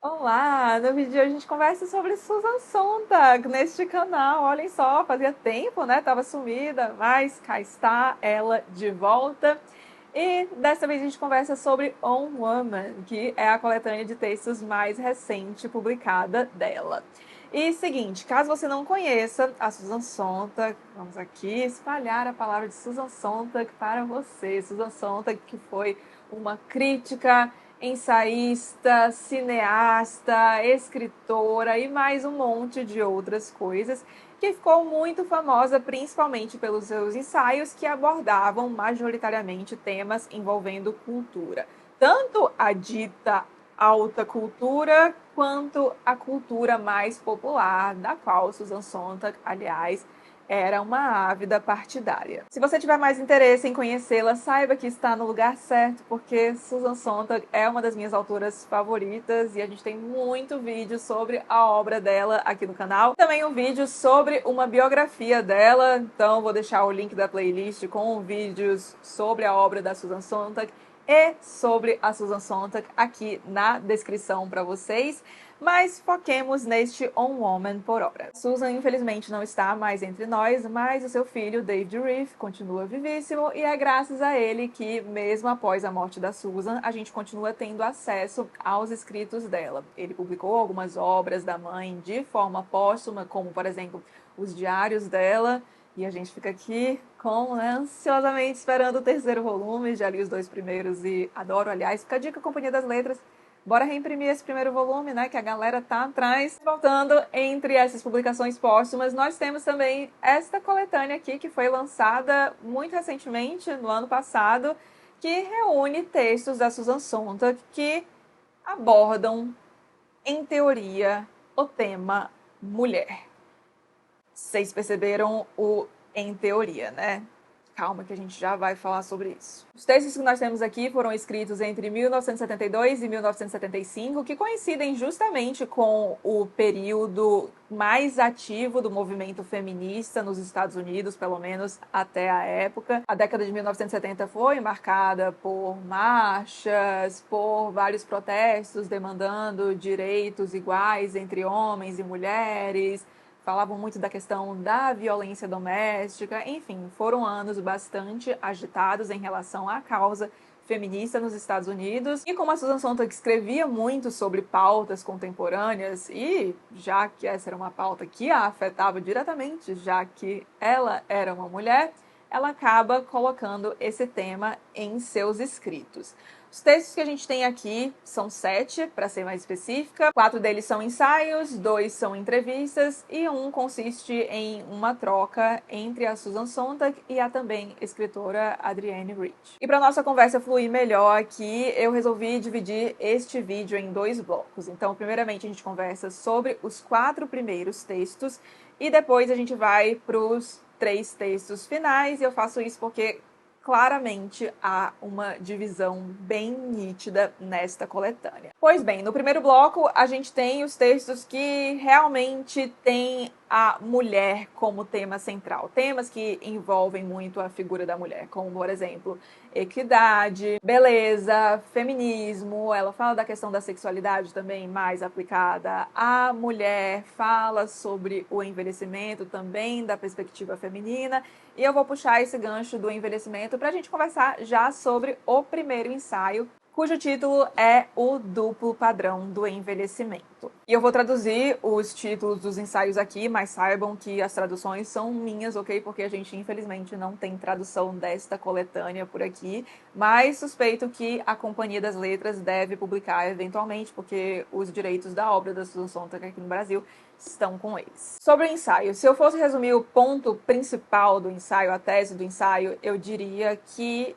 Olá! No vídeo de hoje a gente conversa sobre Susan Sontag neste canal. Olhem só, fazia tempo, né? Tava sumida, mas cá está ela de volta. E dessa vez a gente conversa sobre On Woman, que é a coletânea de textos mais recente publicada dela. E seguinte, caso você não conheça a Susan Sontag, vamos aqui espalhar a palavra de Susan Sontag para você. Susan Sontag, que foi uma crítica, ensaísta, cineasta, escritora e mais um monte de outras coisas, que ficou muito famosa principalmente pelos seus ensaios que abordavam majoritariamente temas envolvendo cultura. Tanto a dita alta cultura quanto a cultura mais popular, da qual Susan Sontag, aliás, era uma ávida partidária. Se você tiver mais interesse em conhecê-la, saiba que está no lugar certo, porque Susan Sontag é uma das minhas autoras favoritas e a gente tem muito vídeo sobre a obra dela aqui no canal. Também um vídeo sobre uma biografia dela, então vou deixar o link da playlist com vídeos sobre a obra da Susan Sontag e sobre a Susan Sontag aqui na descrição para vocês, mas foquemos neste On Woman por hora. Susan infelizmente não está mais entre nós, mas o seu filho David Rieff continua vivíssimo e é graças a ele que, mesmo após a morte da Susan, a gente continua tendo acesso aos escritos dela. Ele publicou algumas obras da mãe de forma póstuma, como por exemplo os diários dela, e a gente fica aqui ansiosamente esperando o terceiro volume. Já li os dois primeiros e adoro, aliás. Fica a dica, Companhia das Letras. Bora reimprimir esse primeiro volume, né? Que a galera tá atrás. Voltando, entre essas publicações póstumas, nós temos também esta coletânea aqui, que foi lançada muito recentemente, no ano passado, que reúne textos da Susan Sontag que abordam, em teoria, o tema mulher. Vocês perceberam o em teoria, né? Calma que a gente já vai falar sobre isso. Os textos que nós temos aqui foram escritos entre 1972 e 1975, que coincidem justamente com o período mais ativo do movimento feminista nos Estados Unidos, pelo menos até a época. A década de 1970 foi marcada por marchas, por vários protestos demandando direitos iguais entre homens e mulheres. Falavam muito da questão da violência doméstica, enfim, foram anos bastante agitados em relação à causa feminista nos Estados Unidos. E como a Susan Sontag escrevia muito sobre pautas contemporâneas, e já que essa era uma pauta que a afetava diretamente, já que ela era uma mulher, ela acaba colocando esse tema em seus escritos. Os textos que a gente tem aqui são 7, para ser mais específica. 4 deles são ensaios, 2 são entrevistas e um consiste em uma troca entre a Susan Sontag e a também escritora Adrienne Rich. E para nossa conversa fluir melhor aqui, eu resolvi dividir este vídeo em 2 blocos. Então, primeiramente a gente conversa sobre os 4 primeiros textos e depois a gente vai para os 3 textos finais, e eu faço isso porque claramente há uma divisão bem nítida nesta coletânea. Pois bem, no primeiro bloco a gente tem os textos que realmente têm a mulher como tema central. Temas que envolvem muito a figura da mulher, como, por exemplo, equidade, beleza, feminismo. Ela fala da questão da sexualidade também mais aplicada à mulher, fala sobre o envelhecimento também da perspectiva feminina. E eu vou puxar esse gancho do envelhecimento para a gente conversar já sobre o primeiro ensaio, cujo título é O Duplo Padrão do Envelhecimento. E eu vou traduzir os títulos dos ensaios aqui, mas saibam que as traduções são minhas, ok? Porque a gente, infelizmente, não tem tradução desta coletânea por aqui, mas suspeito que a Companhia das Letras deve publicar eventualmente, porque os direitos da obra da Susan Sontag aqui no Brasil estão com eles. Sobre o ensaio, se eu fosse resumir o ponto principal do ensaio, a tese do ensaio, eu diria que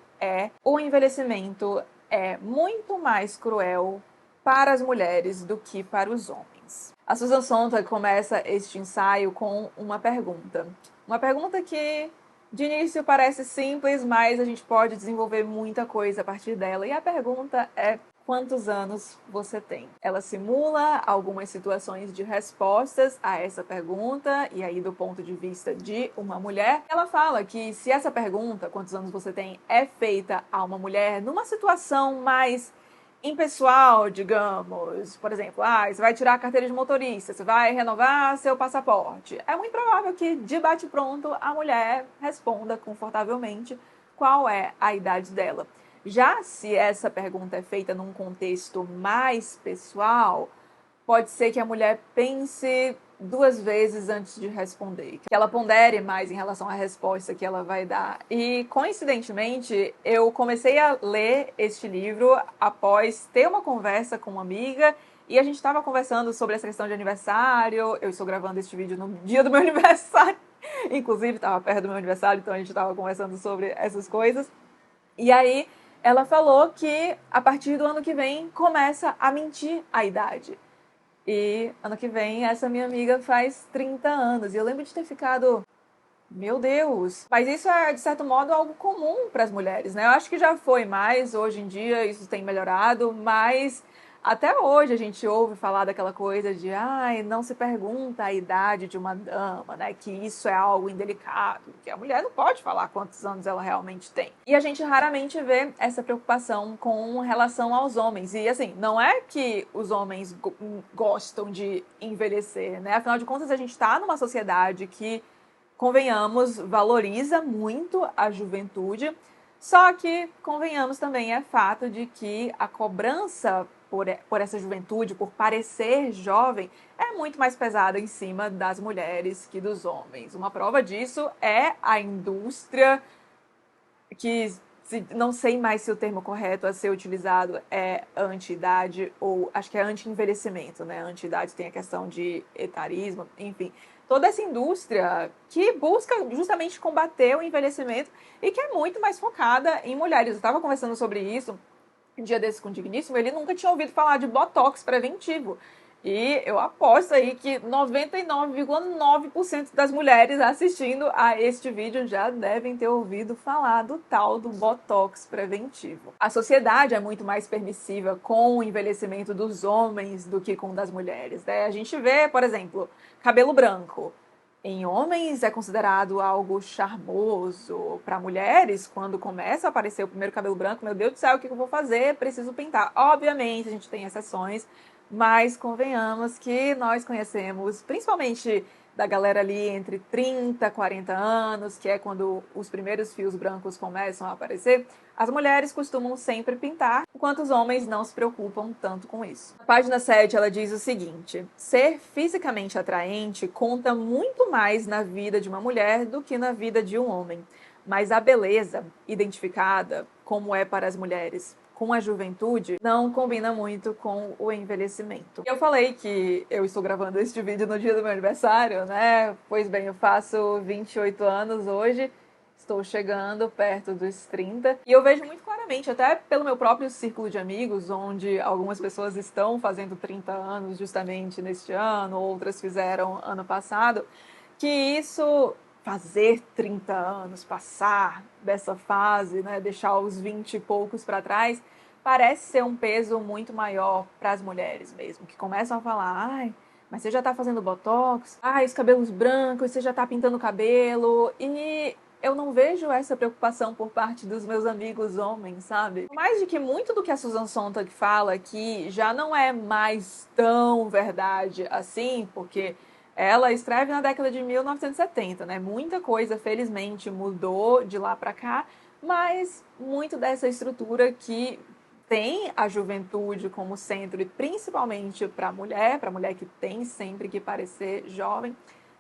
o envelhecimento é muito mais cruel para as mulheres do que para os homens. A Susan Sontag começa este ensaio com uma pergunta. Uma pergunta que, de início, parece simples, mas a gente pode desenvolver muita coisa a partir dela. E a pergunta é: quantos anos você tem? Ela simula algumas situações de respostas a essa pergunta, e aí do ponto de vista de uma mulher, ela fala que se essa pergunta, quantos anos você tem, é feita a uma mulher numa situação mais impessoal, digamos, por exemplo, você vai tirar a carteira de motorista, você vai renovar seu passaporte. É muito provável que, de bate-pronto, a mulher responda confortavelmente qual é a idade dela. Já se essa pergunta é feita num contexto mais pessoal, pode ser que a mulher pense duas vezes antes de responder, que ela pondere mais em relação à resposta que ela vai dar. E, coincidentemente, eu comecei a ler este livro após ter uma conversa com uma amiga e a gente estava conversando sobre essa questão de aniversário. Eu estou gravando este vídeo no dia do meu aniversário, inclusive estava perto do meu aniversário, então a gente estava conversando sobre essas coisas. E aí ela falou que a partir do ano que vem começa a mentir a idade. E ano que vem essa minha amiga faz 30 anos. E eu lembro de ter ficado, meu Deus. Mas isso é, de certo modo, algo comum para as mulheres, né? Eu acho que já foi mais, hoje em dia isso tem melhorado, mas até hoje a gente ouve falar daquela coisa de, não se pergunta a idade de uma dama, né? Que isso é algo indelicado, que a mulher não pode falar quantos anos ela realmente tem. E a gente raramente vê essa preocupação com relação aos homens. E assim, não é que os homens gostam de envelhecer, né? Afinal de contas, a gente está numa sociedade que, convenhamos, valoriza muito a juventude, só que, convenhamos também, é fato de que a cobrança por essa juventude, por parecer jovem, é muito mais pesada em cima das mulheres que dos homens. Uma prova disso é a indústria que, não sei mais se o termo correto a ser utilizado é anti-idade ou acho que é anti-envelhecimento, né? Anti-idade tem a questão de etarismo, enfim. Toda essa indústria que busca justamente combater o envelhecimento e que é muito mais focada em mulheres. Eu estava conversando sobre isso um dia desse com o Digníssimo, ele nunca tinha ouvido falar de botox preventivo. E eu aposto aí que 99,9% das mulheres assistindo a este vídeo já devem ter ouvido falar do tal do botox preventivo. A sociedade é muito mais permissiva com o envelhecimento dos homens do que com o das mulheres, né? A gente vê, por exemplo, cabelo branco. Em homens é considerado algo charmoso. Para mulheres, quando começa a aparecer o primeiro cabelo branco, meu Deus do céu, o que eu vou fazer? Preciso pintar. Obviamente, a gente tem exceções, mas convenhamos que nós conhecemos, principalmente da galera ali entre 30 e 40 anos, que é quando os primeiros fios brancos começam a aparecer, as mulheres costumam sempre pintar, enquanto os homens não se preocupam tanto com isso. Na página 7, ela diz o seguinte: ser fisicamente atraente conta muito mais na vida de uma mulher do que na vida de um homem. Mas a beleza, identificada como é para as mulheres com a juventude, não combina muito com o envelhecimento. Eu falei que eu estou gravando este vídeo no dia do meu aniversário, né? Pois bem, eu faço 28 anos hoje, estou chegando perto dos 30, e eu vejo muito claramente, até pelo meu próprio círculo de amigos, onde algumas pessoas estão fazendo 30 anos justamente neste ano, outras fizeram ano passado, que isso, fazer 30 anos, passar dessa fase, né, deixar os 20 e poucos para trás, parece ser um peso muito maior para as mulheres mesmo, que começam a falar, mas você já está fazendo botox, os cabelos brancos, você já está pintando o cabelo, e eu não vejo essa preocupação por parte dos meus amigos homens, sabe? Mais de que muito do que a Susan Sontag fala aqui já não é mais tão verdade assim, porque ela escreve na década de 1970, né? Muita coisa, felizmente, mudou de lá para cá, mas muito dessa estrutura que tem a juventude como centro, e principalmente para a mulher que tem sempre que parecer jovem,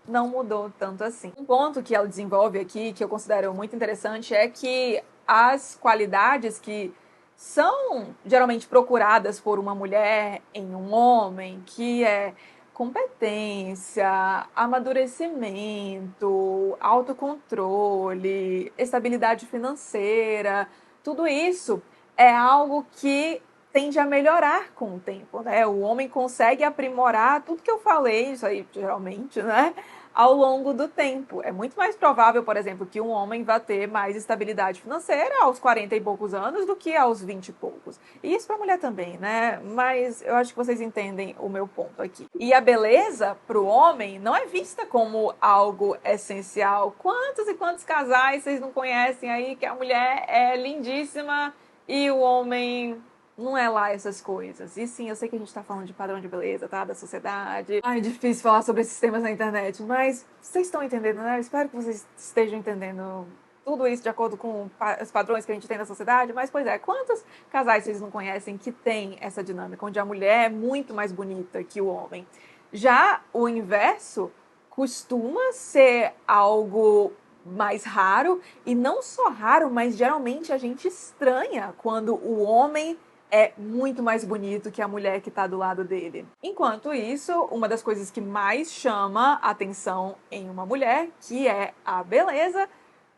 não mudou tanto assim. Um ponto que ela desenvolve aqui, que eu considero muito interessante, é que as qualidades que são geralmente procuradas por uma mulher em um homem, que é competência, amadurecimento, autocontrole, estabilidade financeira, tudo isso é algo que tende a melhorar com o tempo, né? O homem consegue aprimorar tudo que eu falei, isso aí geralmente, né? Ao longo do tempo. É muito mais provável, por exemplo, que um homem vá ter mais estabilidade financeira aos 40 e poucos anos do que aos 20 e poucos. E isso para a mulher também, né? Mas eu acho que vocês entendem o meu ponto aqui. E a beleza para o homem não é vista como algo essencial. Quantos e quantos casais vocês não conhecem aí que a mulher é lindíssima e o homem Não é lá essas coisas. E sim, eu sei que a gente tá falando de padrão de beleza, tá? Da sociedade. Ai, difícil falar sobre esses temas na internet, mas vocês estão entendendo, né? Eu espero que vocês estejam entendendo tudo isso de acordo com os padrões que a gente tem na sociedade. Mas, pois é, quantos casais vocês não conhecem que tem essa dinâmica, onde a mulher é muito mais bonita que o homem? Já o inverso costuma ser algo mais raro, e não só raro, mas geralmente a gente estranha quando o homem é muito mais bonito que a mulher que está do lado dele. Enquanto isso, uma das coisas que mais chama atenção em uma mulher, que é a beleza,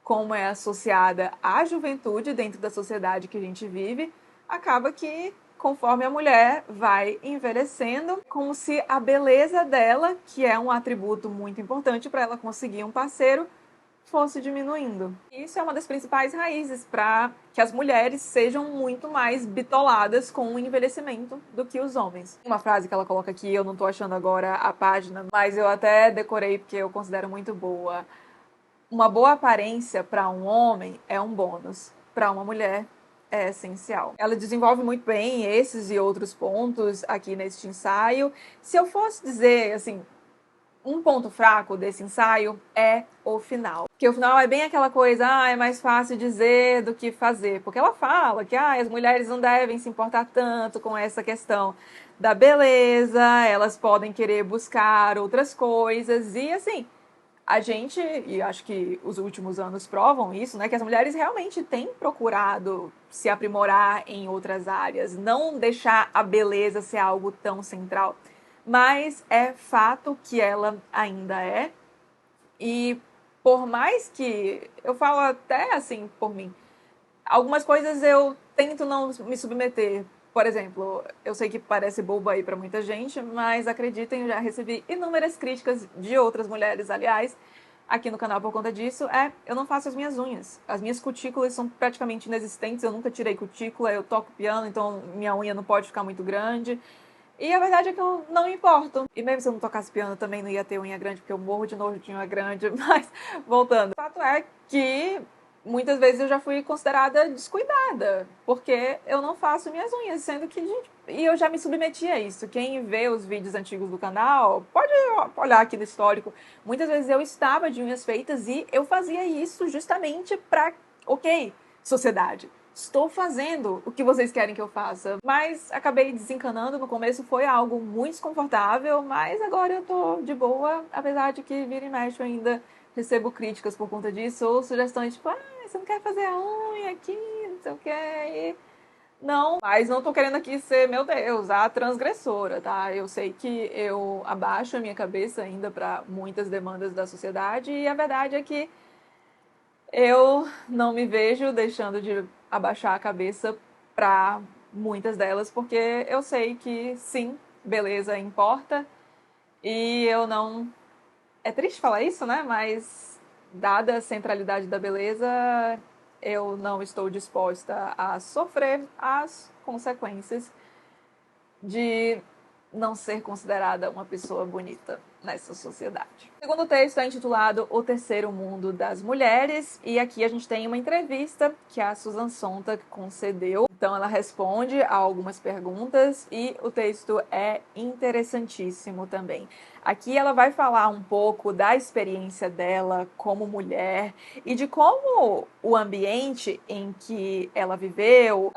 como é associada à juventude dentro da sociedade que a gente vive, acaba que conforme a mulher vai envelhecendo, como se a beleza dela, que é um atributo muito importante para ela conseguir um parceiro, fosse diminuindo. Isso é uma das principais raízes para que as mulheres sejam muito mais bitoladas com o envelhecimento do que os homens. Uma frase que ela coloca aqui, eu não estou achando agora a página, mas eu até decorei porque eu considero muito boa. Uma boa aparência para um homem é um bônus, para uma mulher é essencial. Ela desenvolve muito bem esses e outros pontos aqui neste ensaio. Se eu fosse dizer, assim, um ponto fraco desse ensaio é o final. Porque o final é bem aquela coisa, é mais fácil dizer do que fazer. Porque ela fala que as mulheres não devem se importar tanto com essa questão da beleza, elas podem querer buscar outras coisas. E assim, a gente, e acho que os últimos anos provam isso, né? Que as mulheres realmente têm procurado se aprimorar em outras áreas, não deixar a beleza ser algo tão central. Mas é fato que ela ainda é. E por mais que eu falo até assim por mim, algumas coisas eu tento não me submeter. Por exemplo, eu sei que parece bobo aí para muita gente, mas acreditem, eu já recebi inúmeras críticas de outras mulheres, aliás, aqui no canal por conta disso. Eu não faço as minhas unhas. As minhas cutículas são praticamente inexistentes, eu nunca tirei cutícula, eu toco piano, então minha unha não pode ficar muito grande. E a verdade é que eu não me importo. E mesmo se eu não tocasse piano, também não ia ter unha grande, porque eu morro de nojo de unha grande. Mas, voltando. O fato é que muitas vezes eu já fui considerada descuidada, porque eu não faço minhas unhas, sendo que, gente, e eu já me submeti a isso. Quem vê os vídeos antigos do canal, pode olhar aqui no histórico. Muitas vezes eu estava de unhas feitas e eu fazia isso justamente pra, ok, sociedade, estou fazendo o que vocês querem que eu faça. Mas acabei desencanando. No começo foi algo muito desconfortável, mas agora eu tô de boa, apesar de que vira e mexe eu ainda recebo críticas por conta disso, ou sugestões tipo, você não quer fazer a unha aqui, não sei o que. E não, mas não tô querendo aqui ser, meu Deus, a transgressora, tá? Eu sei que eu abaixo a minha cabeça ainda para muitas demandas da sociedade, e a verdade é que eu não me vejo deixando de abaixar a cabeça para muitas delas, porque eu sei que sim, beleza importa, e eu não. É triste falar isso, né? Mas, dada a centralidade da beleza, eu não estou disposta a sofrer as consequências de não ser considerada uma pessoa bonita nessa sociedade. O segundo texto é intitulado O Terceiro Mundo das Mulheres, e aqui a gente tem uma entrevista que a Susan Sontag concedeu. Então ela responde a algumas perguntas e o texto é interessantíssimo também. Aqui ela vai falar um pouco da experiência dela como mulher e de como o ambiente em que ela viveu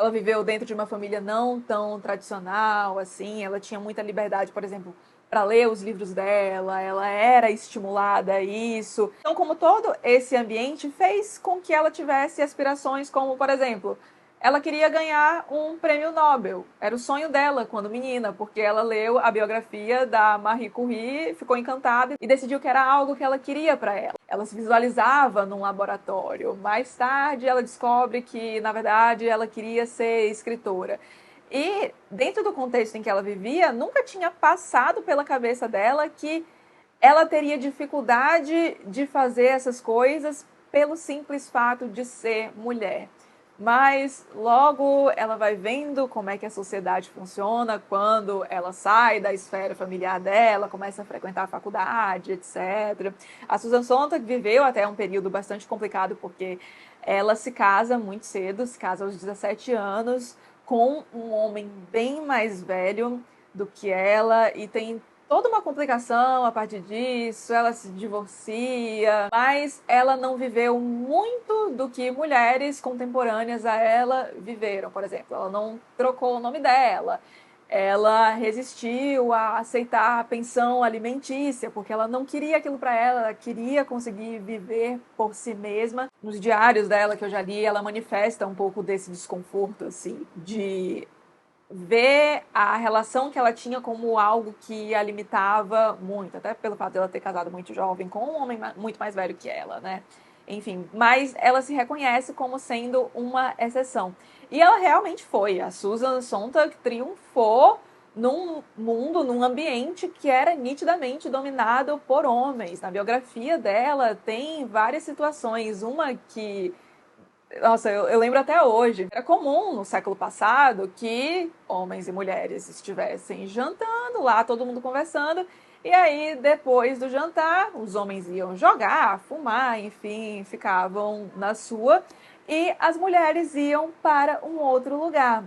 dentro de uma família não tão tradicional, assim, ela tinha muita liberdade, por exemplo, para ler os livros dela, ela era estimulada a isso. Então, como todo esse ambiente fez com que ela tivesse aspirações como, por exemplo, ela queria ganhar um prêmio Nobel. Era o sonho dela quando menina, porque ela leu a biografia da Marie Curie, ficou encantada e decidiu que era algo que ela queria para ela. Ela se visualizava num laboratório. Mais tarde, ela descobre que, na verdade, ela queria ser escritora. E, dentro do contexto em que ela vivia, nunca tinha passado pela cabeça dela que ela teria dificuldade de fazer essas coisas pelo simples fato de ser mulher. Mas logo ela vai vendo como é que a sociedade funciona quando ela sai da esfera familiar dela, começa a frequentar a faculdade, etc. A Susan Sontag viveu até um período bastante complicado porque ela se casa muito cedo, se casa aos 17 anos, com um homem bem mais velho do que ela e tem toda uma complicação a partir disso, ela se divorcia, mas ela não viveu muito do que mulheres contemporâneas a ela viveram, por exemplo. Ela não trocou o nome dela, ela resistiu a aceitar a pensão alimentícia, porque ela não queria aquilo para ela, ela queria conseguir viver por si mesma. Nos diários dela que eu já li, ela manifesta um pouco desse desconforto, assim, de ver a relação que ela tinha como algo que a limitava muito, até pelo fato de ela ter casado muito jovem com um homem muito mais velho que ela, né? Enfim, mas ela se reconhece como sendo uma exceção. E ela realmente foi. A Susan Sontag triunfou num mundo, num ambiente que era nitidamente dominado por homens. Na biografia dela tem várias situações. Uma que nossa, eu lembro até hoje. Era comum no século passado que homens e mulheres estivessem jantando lá, todo mundo conversando. E aí, depois do jantar, os homens iam jogar, fumar, enfim, ficavam na sua. E as mulheres iam para um outro lugar.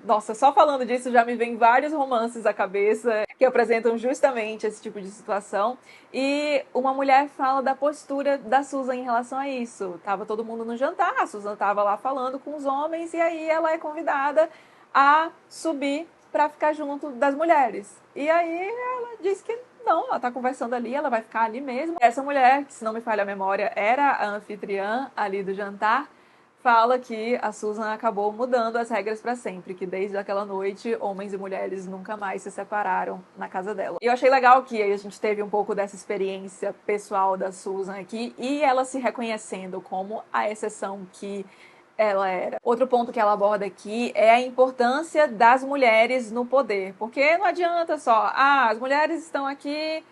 Nossa, só falando disso já me vem vários romances à cabeça que apresentam justamente esse tipo de situação. E uma mulher fala da postura da Susan em relação a isso. Tava todo mundo no jantar, a Susan tava lá falando com os homens e aí ela é convidada a subir para ficar junto das mulheres. E aí ela diz que não, ela tá conversando ali, ela vai ficar ali mesmo. Essa mulher, que se não me falha a memória, era a anfitriã ali do jantar, fala que a Susan acabou mudando as regras para sempre, que desde aquela noite homens e mulheres nunca mais se separaram na casa dela. E eu achei legal que a gente teve um pouco dessa experiência pessoal da Susan aqui e ela se reconhecendo como a exceção que ela era. Outro ponto que ela aborda aqui é a importância das mulheres no poder, porque não adianta só, as mulheres estão aqui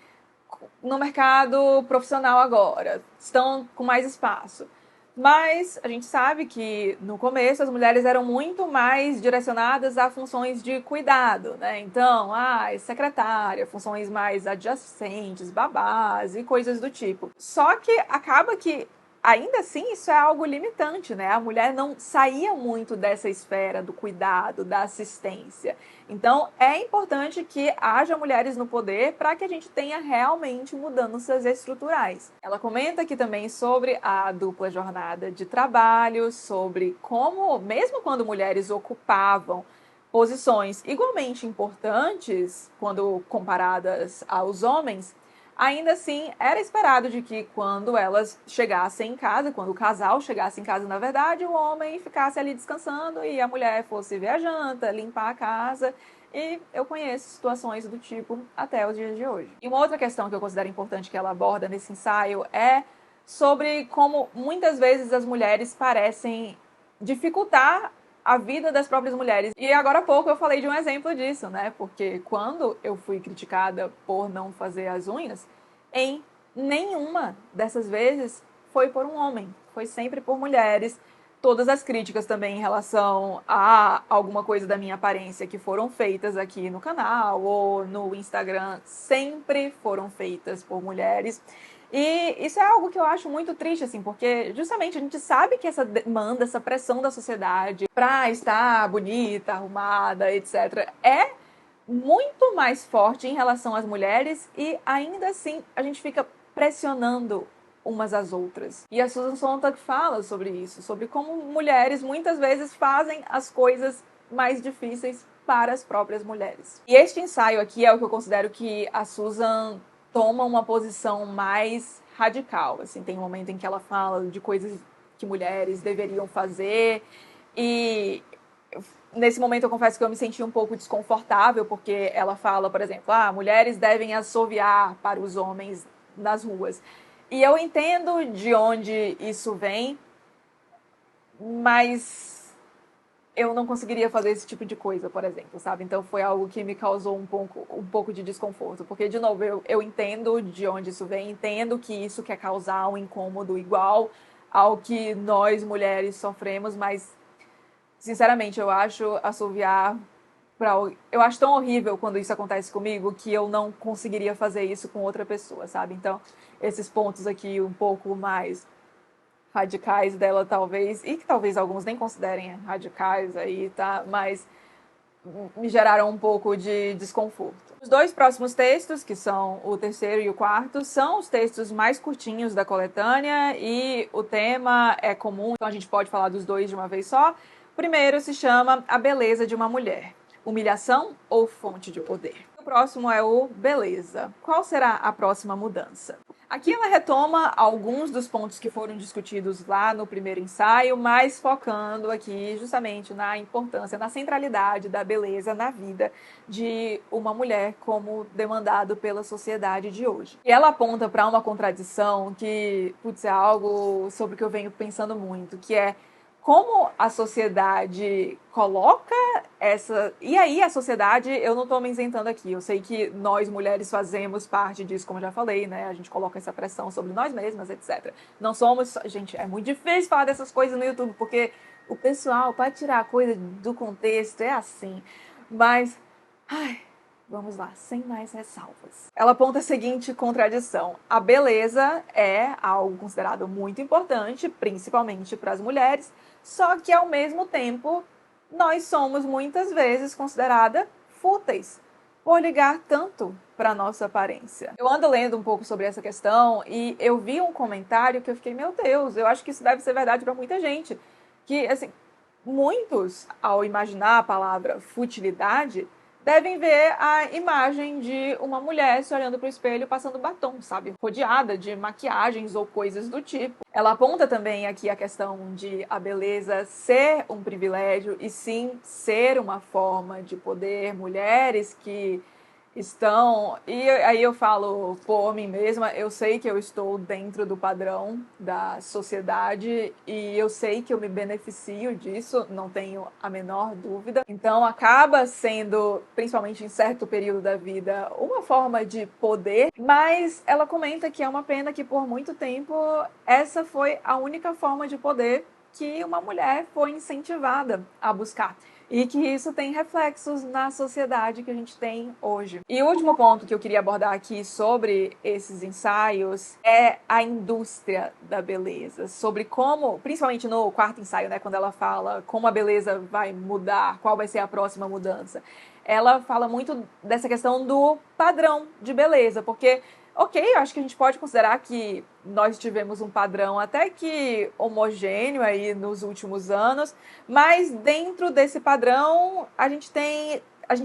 no mercado profissional agora, estão com mais espaço. Mas a gente sabe que no começo as mulheres eram muito mais direcionadas a funções de cuidado, né? Então, secretária, funções mais adjacentes, babás e coisas do tipo. Só que acaba que ainda assim isso é algo limitante, né? A mulher não saía muito dessa esfera do cuidado, da assistência. Então, é importante que haja mulheres no poder para que a gente tenha realmente mudanças estruturais. Ela comenta aqui também sobre a dupla jornada de trabalho, sobre como, mesmo quando mulheres ocupavam posições igualmente importantes quando comparadas aos homens, ainda assim era esperado de que quando elas chegassem em casa, quando o casal chegasse em casa, na verdade, o homem ficasse ali descansando e a mulher fosse ver a janta, limpar a casa. E eu conheço situações do tipo até os dias de hoje. E uma outra questão que eu considero importante que ela aborda nesse ensaio é sobre como muitas vezes as mulheres parecem dificultar a vida das próprias mulheres. E agora há pouco eu falei de um exemplo disso, né? Porque quando eu fui criticada por não fazer as unhas, em nenhuma dessas vezes foi por um homem, foi sempre por mulheres. Todas as críticas também em relação a alguma coisa da minha aparência que foram feitas aqui no canal ou no Instagram sempre foram feitas por mulheres. E isso é algo que eu acho muito triste, assim, porque justamente a gente sabe que essa demanda, essa pressão da sociedade pra estar bonita, arrumada, etc., é muito mais forte em relação às mulheres e ainda assim a gente fica pressionando umas às outras. E a Susan Sontag fala sobre isso, sobre como mulheres muitas vezes fazem as coisas mais difíceis para as próprias mulheres. E este ensaio aqui é o que eu considero que a Susan toma uma posição mais radical. Assim, tem um momento em que ela fala de coisas que mulheres deveriam fazer e nesse momento eu confesso que eu me senti um pouco desconfortável porque ela fala, por exemplo, mulheres devem assoviar para os homens nas ruas. E eu entendo de onde isso vem, mas eu não conseguiria fazer esse tipo de coisa, por exemplo, sabe? Então foi algo que me causou um pouco de desconforto. Porque, de novo, eu entendo de onde isso vem, entendo que isso quer causar um incômodo igual ao que nós, mulheres, sofremos, mas, sinceramente, eu acho assoviar eu acho tão horrível quando isso acontece comigo que eu não conseguiria fazer isso com outra pessoa, sabe? Então, esses pontos aqui um pouco mais radicais dela, talvez, e que talvez alguns nem considerem radicais aí, tá? Mas me geraram um pouco de desconforto. Os dois próximos textos, que são o terceiro e o quarto, são os textos mais curtinhos da coletânea e o tema é comum, então a gente pode falar dos dois de uma vez só. O primeiro se chama A Beleza de uma Mulher, Humilhação ou Fonte de Poder? O próximo é o Beleza. Qual será a próxima mudança? Aqui ela retoma alguns dos pontos que foram discutidos lá no primeiro ensaio, mas focando aqui justamente na importância, na centralidade da beleza na vida de uma mulher como demandado pela sociedade de hoje. E ela aponta para uma contradição que, putz, é algo sobre o que eu venho pensando muito, que é como a sociedade coloca essa... E aí a sociedade, eu não estou me isentando aqui, eu sei que nós mulheres fazemos parte disso, como eu já falei, né? A gente coloca essa pressão sobre nós mesmas, etc. Não somos... Gente, é muito difícil falar dessas coisas no YouTube, porque o pessoal, para tirar a coisa do contexto, é assim. Mas... Ai, vamos lá, sem mais ressalvas. Ela aponta a seguinte contradição. A beleza é algo considerado muito importante, principalmente para as mulheres, só que, ao mesmo tempo, nós somos muitas vezes consideradas fúteis por ligar tanto para a nossa aparência. Eu ando lendo um pouco sobre essa questão e eu vi um comentário que eu fiquei, meu Deus, eu acho que isso deve ser verdade para muita gente. Que, assim, muitos, ao imaginar a palavra futilidade, devem ver a imagem de uma mulher se olhando para o espelho passando batom, sabe? Rodeada de maquiagens ou coisas do tipo. Ela aponta também aqui a questão de a beleza ser um privilégio e sim ser uma forma de poder. Mulheres que estão... E aí eu falo por mim mesma, eu sei que eu estou dentro do padrão da sociedade e eu sei que eu me beneficio disso, não tenho a menor dúvida. Então acaba sendo, principalmente em certo período da vida, uma forma de poder, mas ela comenta que é uma pena que por muito tempo essa foi a única forma de poder que uma mulher foi incentivada a buscar. E que isso tem reflexos na sociedade que a gente tem hoje. E o último ponto que eu queria abordar aqui sobre esses ensaios é a indústria da beleza. Sobre como, principalmente no quarto ensaio, né, quando ela fala como a beleza vai mudar, qual vai ser a próxima mudança. Ela fala muito dessa questão do padrão de beleza, porque... Ok, eu acho que a gente pode considerar que nós tivemos um padrão até que homogêneo aí nos últimos anos, mas dentro desse padrão a gente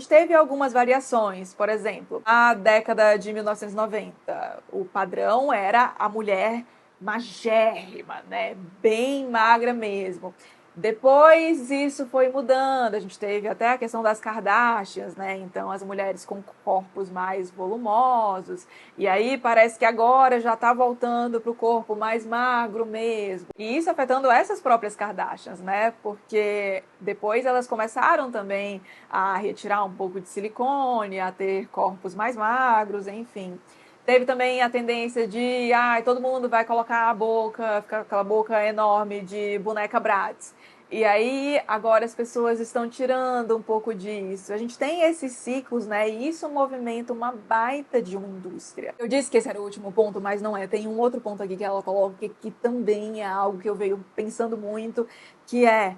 teve algumas variações. Por exemplo, na década de 1990, o padrão era a mulher magérrima, né? Bem magra mesmo. Depois isso foi mudando, a gente teve até a questão das Kardashians, né? Então as mulheres com corpos mais volumosos, e aí parece que agora já tá voltando pro corpo mais magro mesmo. E isso afetando essas próprias Kardashians, né? Porque depois elas começaram também a retirar um pouco de silicone, a ter corpos mais magros, enfim. Teve também a tendência de, todo mundo vai colocar a boca, ficar aquela boca enorme de boneca Bratz. E aí, agora as pessoas estão tirando um pouco disso. A gente tem esses ciclos, né? E isso movimenta uma baita de uma indústria. Eu disse que esse era o último ponto, mas não é. Tem um outro ponto aqui que ela coloca que também é algo que eu venho pensando muito, que é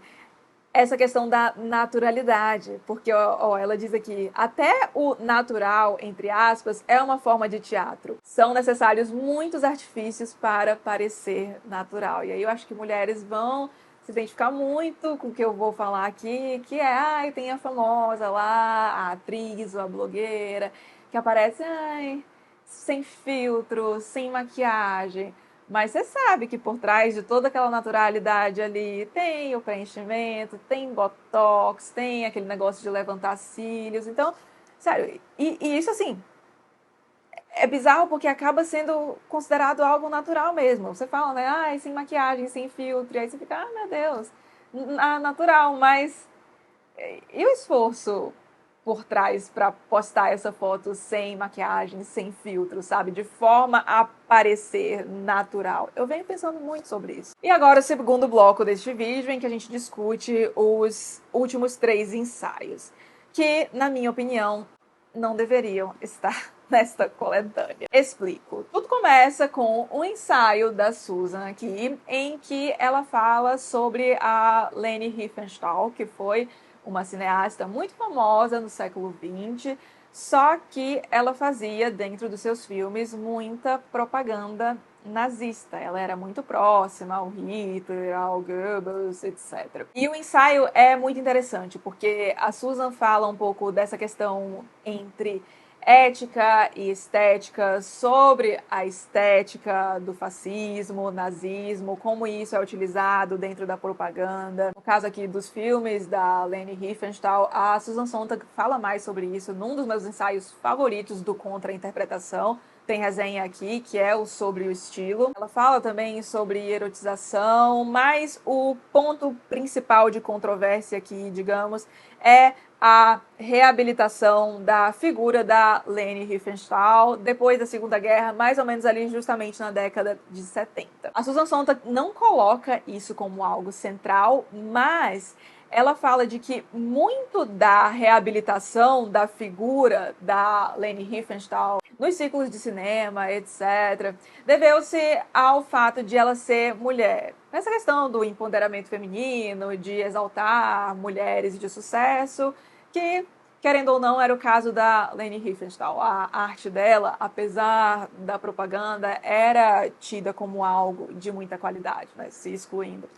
essa questão da naturalidade, porque ela diz aqui, até o natural, entre aspas, é uma forma de teatro. São necessários muitos artifícios para parecer natural. E aí eu acho que mulheres vão se identificar muito com o que eu vou falar aqui, que é, tem a famosa lá, a atriz ou a blogueira, que aparece, sem filtro, sem maquiagem. Mas você sabe que por trás de toda aquela naturalidade ali tem o preenchimento, tem botox, tem aquele negócio de levantar cílios. Então, sério, e isso assim, é bizarro porque acaba sendo considerado algo natural mesmo. Você fala, né, sem maquiagem, sem filtro, e aí você fica, meu Deus, natural, mas e o esforço por trás para postar essa foto sem maquiagem, sem filtro, sabe? De forma a parecer natural. Eu venho pensando muito sobre isso. E agora o segundo bloco deste vídeo em que a gente discute os últimos 3 ensaios, que, na minha opinião, não deveriam estar nesta coletânea. Explico. Tudo começa com um ensaio da Susan aqui, em que ela fala sobre a Leni Riefenstahl, que foi uma cineasta muito famosa no século XX, só que ela fazia, dentro dos seus filmes, muita propaganda nazista. Ela era muito próxima ao Hitler, ao Goebbels, etc. E o ensaio é muito interessante, porque a Susan fala um pouco dessa questão entre ética e estética, sobre a estética do fascismo, nazismo, como isso é utilizado dentro da propaganda. No caso aqui dos filmes da Leni Riefenstahl, a Susan Sontag fala mais sobre isso num dos meus ensaios favoritos do Contra-Interpretação. Tem resenha aqui, que é o sobre o estilo. Ela fala também sobre erotização, mas o ponto principal de controvérsia aqui, digamos, é a reabilitação da figura da Leni Riefenstahl depois da Segunda Guerra, mais ou menos ali justamente na década de 70. A Susan Sontag não coloca isso como algo central, mas ela fala de que muito da reabilitação da figura da Leni Riefenstahl nos ciclos de cinema, etc., deveu-se ao fato de ela ser mulher. Essa questão do empoderamento feminino, de exaltar mulheres de sucesso, que, querendo ou não, era o caso da Leni Riefenstahl. A arte dela, apesar da propaganda, era tida como algo de muita qualidade, né? Se excluindo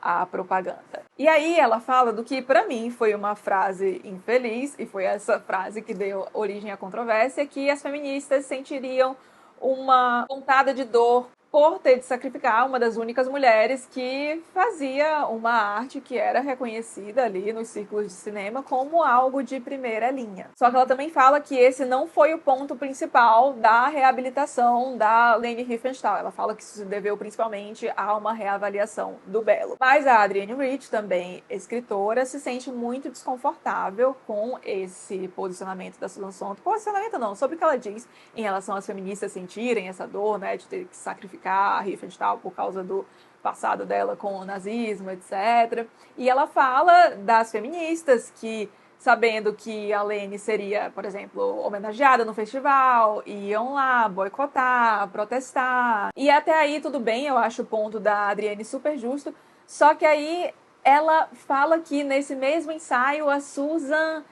a propaganda. E aí ela fala do que, para mim, foi uma frase infeliz, e foi essa frase que deu origem à controvérsia, que as feministas sentiriam uma pontada de dor por ter de sacrificar uma das únicas mulheres que fazia uma arte que era reconhecida ali nos círculos de cinema como algo de primeira linha. Só que ela também fala que esse não foi o ponto principal da reabilitação da Leni Riefenstahl. Ela fala que isso se deveu principalmente a uma reavaliação do belo. Mas a Adrienne Rich, também escritora, se sente muito desconfortável com esse posicionamento da Susan Sontag. Posicionamento não, sobre o que ela diz em relação às feministas sentirem essa dor, né, de ter que sacrificar a Riefenstahl por causa do passado dela com o nazismo, etc. E ela fala das feministas que, sabendo que a Leni seria, por exemplo, homenageada no festival, iam lá boicotar, protestar. E até aí tudo bem, eu acho o ponto da Adrienne super justo, só que aí ela fala que nesse mesmo ensaio a Susan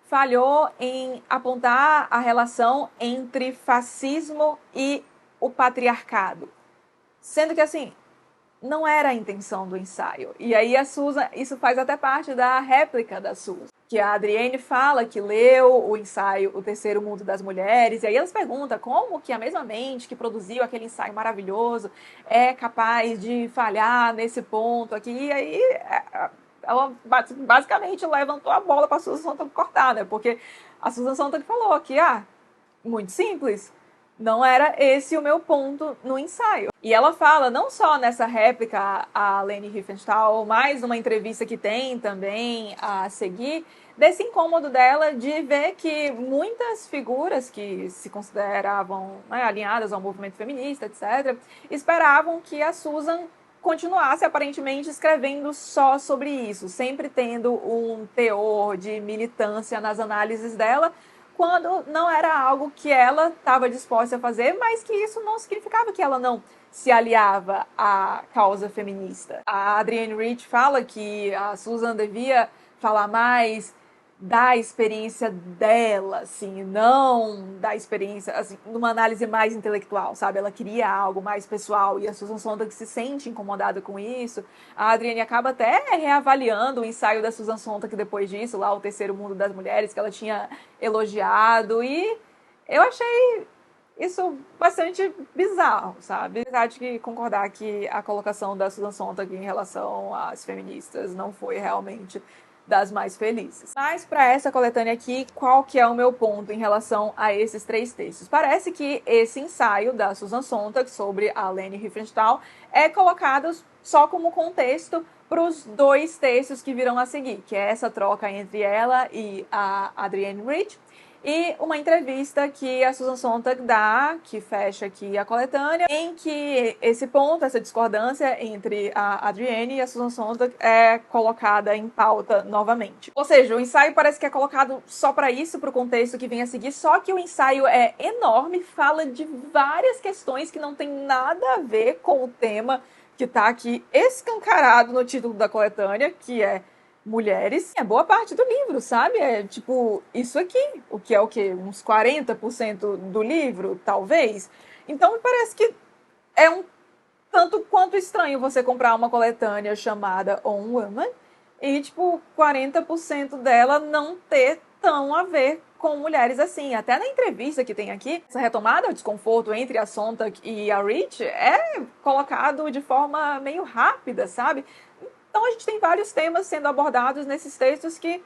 falhou em apontar a relação entre fascismo e o patriarcado. Sendo que, assim, não era a intenção do ensaio. E aí a Susan, isso faz até parte da réplica da Susan, que a Adrienne fala que leu o ensaio O Terceiro Mundo das Mulheres, e aí elas perguntam como que a mesma mente que produziu aquele ensaio maravilhoso é capaz de falhar nesse ponto aqui. E aí ela basicamente levantou a bola para a Susan Sontag cortar, né? Porque a Susan Sontag falou que, muito simples, não era esse o meu ponto no ensaio. E ela fala, não só nessa réplica a Leni Riefenstahl, mas numa entrevista que tem também a seguir, desse incômodo dela de ver que muitas figuras que se consideravam, né, alinhadas ao movimento feminista, etc., esperavam que a Susan continuasse aparentemente escrevendo só sobre isso, sempre tendo um teor de militância nas análises dela, quando não era algo que ela estava disposta a fazer, mas que isso não significava que ela não se aliava à causa feminista. A Adrienne Rich fala que a Susan devia falar mais da experiência dela, assim, não da experiência, assim, numa análise mais intelectual, sabe? Ela queria algo mais pessoal e a Susan Sontag se sente incomodada com isso. A Adrienne acaba até reavaliando o ensaio da Susan Sontag depois disso, lá O Terceiro Mundo das Mulheres, que ela tinha elogiado, e eu achei isso bastante bizarro, sabe? Apesar de concordar que a colocação da Susan Sontag em relação às feministas não foi realmente das mais felizes. Mas para essa coletânea aqui, qual que é o meu ponto em relação a esses três textos? Parece que esse ensaio da Susan Sontag sobre a Leni Riefenstahl é colocado só como contexto para os dois textos que virão a seguir, que é essa troca entre ela e a Adrienne Rich. e uma entrevista que a Susan Sontag dá, que fecha aqui a coletânea, em que esse ponto, essa discordância entre a Adrienne e a Susan Sontag é colocada em pauta novamente. Ou seja, o ensaio parece que é colocado só para isso, para o contexto que vem a seguir, só que o ensaio é enorme, fala de várias questões que não tem nada a ver com o tema que está aqui escancarado no título da coletânea, que é mulheres. É boa parte do livro, sabe? É tipo isso aqui, o que é o quê? Uns 40% do livro, talvez. Então me parece que é um tanto quanto estranho você comprar uma coletânea chamada On Woman e, tipo, 40% dela não ter tão a ver com mulheres assim. Até na entrevista que tem aqui, essa retomada ao desconforto entre a Sontag e a Rich é colocado de forma meio rápida, sabe? Então a gente tem vários temas sendo abordados nesses textos que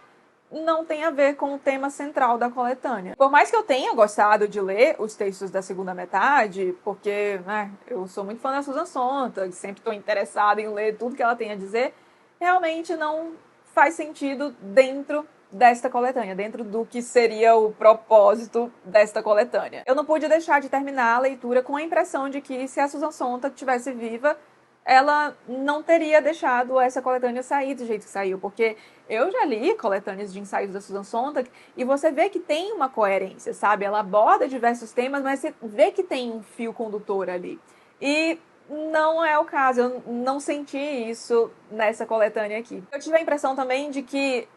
não tem a ver com o tema central da coletânea. Por mais que eu tenha gostado de ler os textos da segunda metade, porque eu sou muito fã da Susan Sontag, sempre estou interessada em ler tudo que ela tem a dizer, realmente não faz sentido dentro desta coletânea, dentro do que seria o propósito desta coletânea. Eu não pude deixar de terminar a leitura com a impressão de que se a Susan Sontag estivesse viva, ela não teria deixado essa coletânea sair do jeito que saiu, porque eu já li coletâneas de ensaios da Susan Sontag e você vê que tem uma coerência, sabe? Ela aborda diversos temas, mas você vê que tem um fio condutor ali. E não é o caso, eu não senti isso nessa coletânea aqui. Eu tive a impressão também de que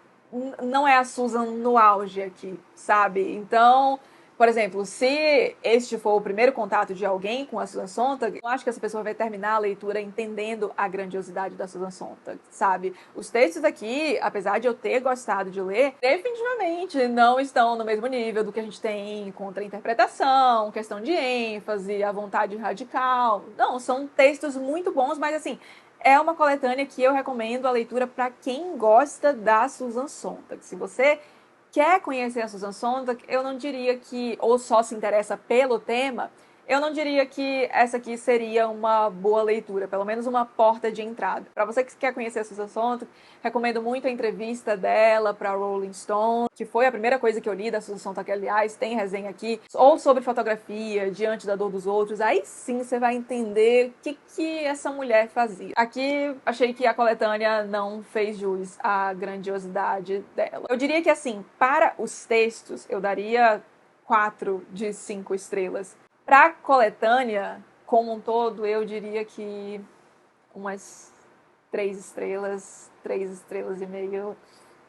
não é a Susan no auge aqui, sabe? Então, por exemplo, se este for o primeiro contato de alguém com a Susan Sontag, eu acho que essa pessoa vai terminar a leitura entendendo a grandiosidade da Susan Sontag, sabe? Os textos aqui, apesar de eu ter gostado de ler, definitivamente não estão no mesmo nível do que a gente tem contra a interpretação, questão de ênfase, a vontade radical. Não, são textos muito bons, mas assim, é uma coletânea que eu recomendo a leitura para quem gosta da Susan Sontag. Se você quer conhecer a Susan Sontag, eu não diria que, ou só se interessa pelo tema, eu não diria que essa aqui seria uma boa leitura, pelo menos uma porta de entrada. Para você que quer conhecer a Susan Sontag, recomendo muito a entrevista dela para Rolling Stone, que foi a primeira coisa que eu li da Susan Sontag, aliás, tem resenha aqui, ou sobre fotografia, Diante da Dor dos Outros, aí sim você vai entender o que essa mulher fazia. Aqui, achei que a coletânea não fez jus à grandiosidade dela. Eu diria que, assim, para os textos, eu daria 4 de 5 estrelas. Para a coletânea, como um todo, eu diria que umas 3 estrelas, 3,5 estrelas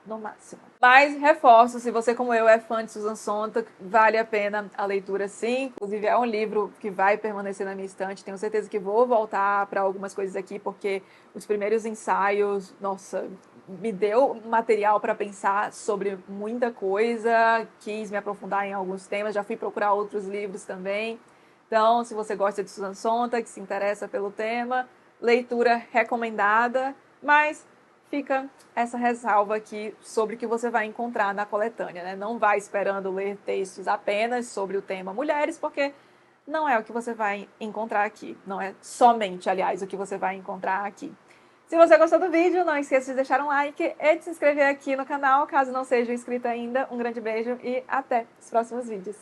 no máximo. Mas reforço, se você como eu é fã de Susan Sontag, vale a pena a leitura sim. Inclusive é um livro que vai permanecer na minha estante. Tenho certeza que vou voltar para algumas coisas aqui, porque os primeiros ensaios, nossa, me deu material para pensar sobre muita coisa, quis me aprofundar em alguns temas, já fui procurar outros livros também. Então, se você gosta de Susan Sontag, se interessa pelo tema, leitura recomendada, mas fica essa ressalva aqui sobre o que você vai encontrar na coletânea, né? Não vai esperando ler textos apenas sobre o tema mulheres, porque não é o que você vai encontrar aqui. Não é somente, aliás, o que você vai encontrar aqui. Se você gostou do vídeo, não esqueça de deixar um like e de se inscrever aqui no canal, caso não seja inscrito ainda. Um grande beijo e até os próximos vídeos.